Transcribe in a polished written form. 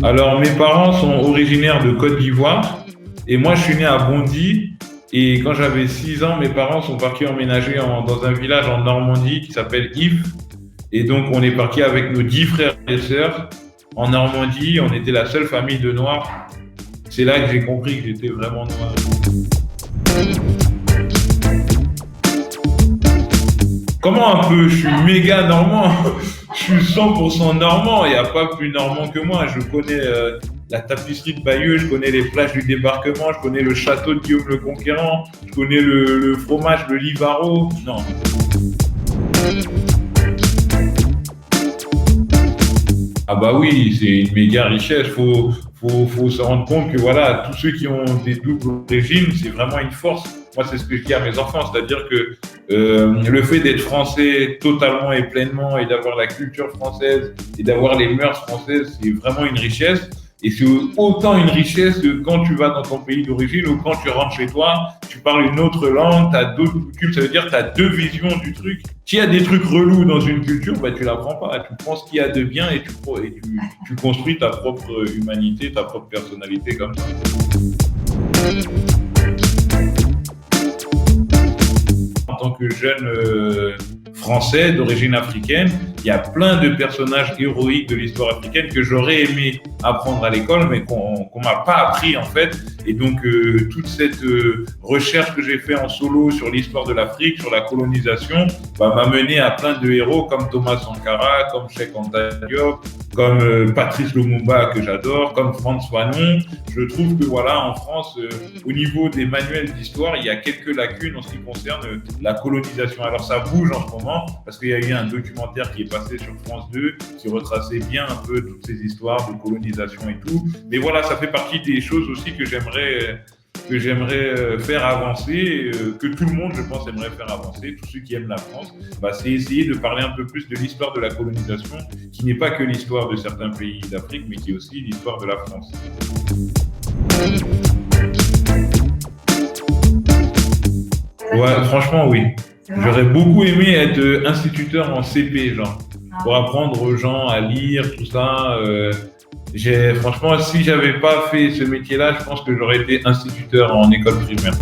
Alors, mes parents sont originaires de Côte d'Ivoire et moi, je suis né à Bondy. Et quand j'avais 6 ans, mes parents sont partis emménager dans un village en Normandie qui s'appelle Yves. Et donc, on est parti avec nos 10 frères et sœurs en Normandie. On était la seule famille de Noirs. C'est là que j'ai compris que j'étais vraiment noir. Comment un peu? Je suis méga normand. Je suis 100% normand. Il n'y a pas plus normand que moi. Je connais la tapisserie de Bayeux, je connais les plages du débarquement, je connais le château de Guillaume le Conquérant, je connais le fromage de Livaro. Non. Ah bah oui, c'est une méga richesse. Faut se rendre compte que voilà, tous ceux qui ont des doubles origines, c'est vraiment une force. Moi, c'est ce que je dis à mes enfants, c'est-à-dire que le fait d'être français totalement et pleinement et d'avoir la culture française et d'avoir les mœurs françaises, c'est vraiment une richesse. Et c'est autant une richesse que quand tu vas dans ton pays d'origine ou quand tu rentres chez toi, tu parles une autre langue, tu as d'autres coutumes, ça veut dire que tu as deux visions du truc. S'il y a des trucs relous dans une culture, bah, tu l'apprends pas. Tu prends ce qu'il y a de bien et tu construis ta propre humanité, ta propre personnalité comme ça. En tant que jeune français d'origine africaine, il y a plein de personnages héroïques de l'histoire africaine que j'aurais aimé apprendre à l'école, mais qu'on m'a pas appris en fait. Et donc toute cette recherche que j'ai fait en solo sur l'histoire de l'Afrique, sur la colonisation, m'a mené à plein de héros comme Thomas Sankara, comme Cheikh Anta Diop, comme Patrice Lumumba que j'adore, comme Frantz Fanon. Je trouve que voilà, en France, au niveau des manuels d'histoire, il y a quelques lacunes en ce qui concerne la colonisation. Alors ça bouge en ce moment parce qu'il y a eu un documentaire qui est passé sur France 2 qui retraçait bien un peu toutes ces histoires de colonisation et tout. Mais voilà, ça fait partie des choses aussi que j'aimerais faire avancer, que tout le monde, je pense, aimerait faire avancer, tous ceux qui aiment la France, c'est essayer de parler un peu plus de l'histoire de la colonisation, qui n'est pas que l'histoire de certains pays d'Afrique, mais qui est aussi l'histoire de la France. Ouais, franchement, oui. J'aurais beaucoup aimé être instituteur en CP, genre, pour apprendre aux gens à lire, tout ça. Franchement, si j'avais pas fait ce métier-là, je pense que j'aurais été instituteur en école primaire.